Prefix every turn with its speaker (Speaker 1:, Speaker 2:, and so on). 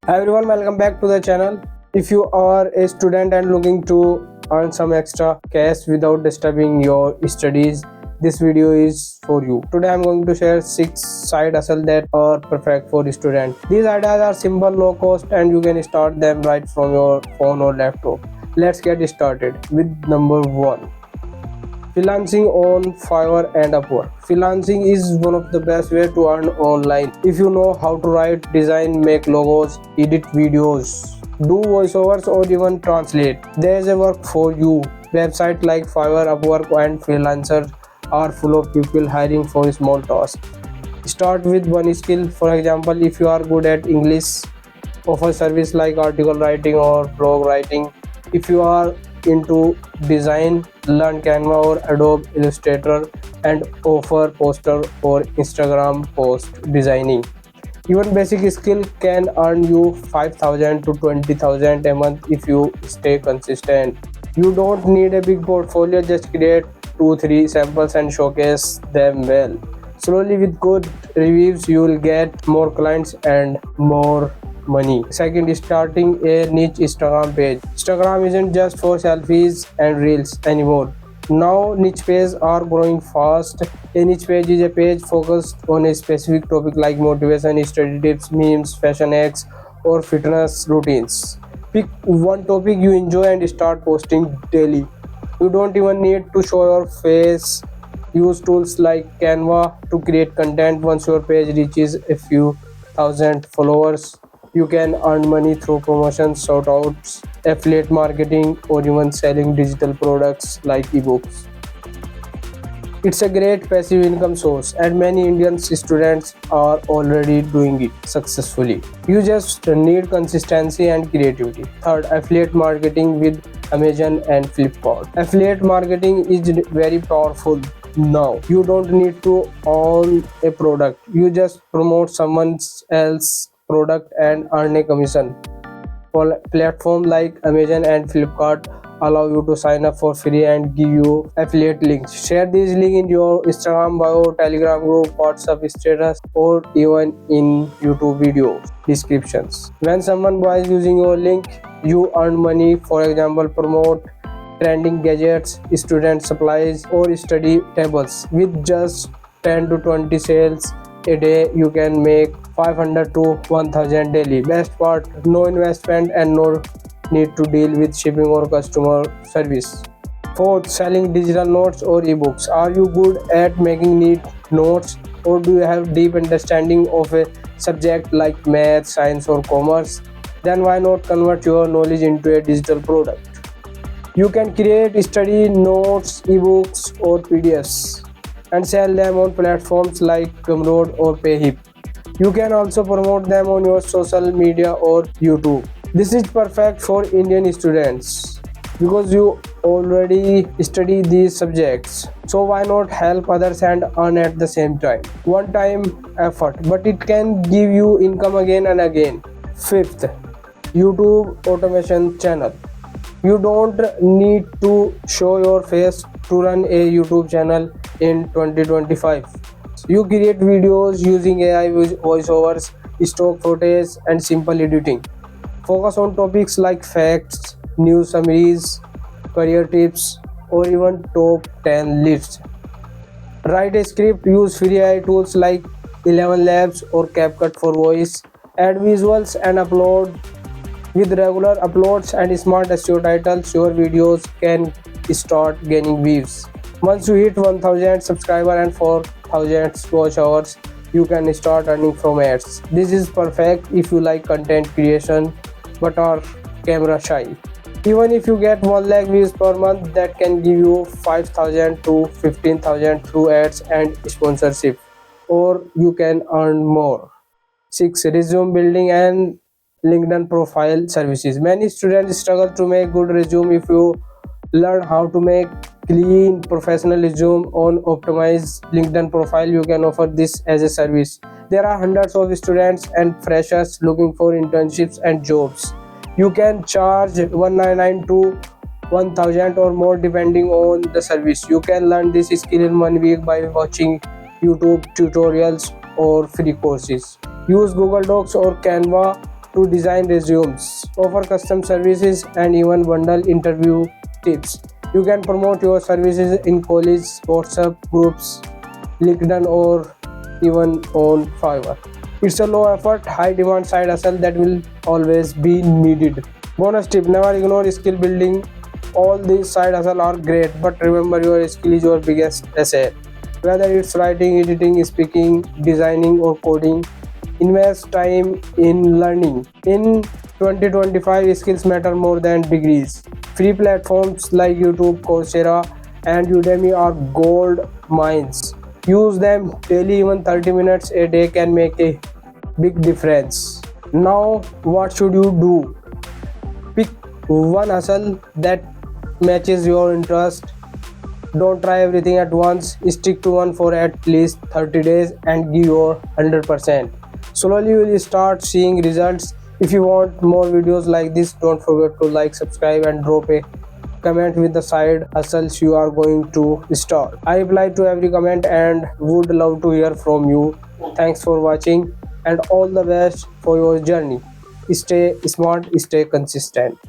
Speaker 1: Hi everyone, welcome back to the channel. If you are a student and looking to earn some extra cash without disturbing your studies, this video is for you. Today I'm going to share 6 side hustles that are perfect for students. These ideas are simple, low cost, and you can start them right from your phone or laptop. Let's get started with number 1. Freelancing on Fiverr and Upwork. Freelancing is one of the best way to earn online. If you know how to write, design, make logos, edit videos, do voiceovers or even translate, there is a work for you. Websites like Fiverr, Upwork and Freelancer are full of people hiring for small tasks. Start with one skill. For example, if you are good at English, offer service like article writing or blog writing. If you are into design, learn Canva or Adobe Illustrator and offer poster or Instagram post designing. Even basic skill can earn you 5,000 to 20,000 a month if you stay consistent. You don't need a big portfolio, just create 2-3 samples and showcase them well. Slowly, with good reviews, you will get more clients and more money. Second is starting a niche Instagram page. Instagram isn't just for selfies and reels anymore. Now niche pages are growing fast. A niche page is a page focused on a specific topic like motivation, study tips, memes, fashion hacks, or fitness routines. Pick one topic you enjoy and start posting daily. You don't even need to show your face. Use tools like Canva to create content. Once your page reaches a few thousand followers, you can earn money through promotions, shoutouts, affiliate marketing, or even selling digital products like ebooks. It's a great passive income source, and many Indian students are already doing it successfully. You just need consistency and creativity. Third, affiliate marketing with Amazon and Flipkart. Affiliate marketing is very powerful now. You don't need to own a product, you just promote someone else's product and earn a commission. Platforms like Amazon and Flipkart allow you to sign up for free and give you affiliate links. Share these links in your Instagram bio, Telegram group, WhatsApp status, or even in YouTube video descriptions. When someone buys using your link, you earn money. For example, promote trending gadgets, student supplies, or study tables. With just 10 to 20 sales a day, you can make 500 to 1000 daily. Best part, no investment and no need to deal with shipping or customer service. Fourth, selling digital notes or ebooks. Are you good at making neat notes, or do you have deep understanding of a subject like math, science or commerce? Then why not convert your knowledge into a digital product? You can create study notes, ebooks or PDFs and sell them on platforms like Gumroad or Payhip. You can also promote them on your social media or YouTube. This is perfect for Indian students because you already study these subjects. So why not help others and earn at the same time? One time effort, but it can give you income again and again. Fifth, YouTube automation channel. You don't need to show your face to run a YouTube channel in 2025. You create videos using AI voiceovers, stock footage, and simple editing. Focus on topics like facts, news summaries, career tips, or even top 10 lists. Write a script, use free AI tools like 11 Labs or CapCut for voice, add visuals, and upload. With regular uploads and smart SEO titles, your videos can start gaining views. Once you hit 1000 subscribers and 4000 watch hours, you can start earning from ads. This is perfect if you like content creation but are camera shy. Even if you get 1 lakh views per month, that can give you 5,000 to 15,000 through ads and sponsorship, or you can earn more. 6. Resume building and LinkedIn profile services. Many students struggle to make good resume. If you learn how to make clean professional resume on optimized LinkedIn profile, you can offer this as a service. There are hundreds of students and freshers looking for internships and jobs. You can charge 199 to 1000 or more depending on the service. You can learn this skill in 1 week by watching YouTube tutorials or free courses. Use Google Docs or Canva to design resumes, offer custom services, and even bundle interview tips. You can promote your services in college, WhatsApp groups, LinkedIn, or even on Fiverr. It's a low effort, high demand side hustle that will always be needed. Bonus tip: never ignore skill building. All these side hustles are great, but remember your skill is your biggest asset. Whether it's writing, editing, speaking, designing, or coding, invest time in learning. In 2025, skills matter more than degrees. Free platforms like YouTube, Coursera, and Udemy are gold mines. Use them daily, even 30 minutes a day can make a big difference. Now, what should you do? Pick one hustle that matches your interest. Don't try everything at once. Stick to one for at least 30 days and give your 100%. Slowly you will start seeing results. If you want more videos like this, don't forget to like, subscribe, and drop a comment with the side hustles you are going to start. I reply to every comment and would love to hear from you. Thanks for watching and all the best for your journey. Stay smart, stay consistent.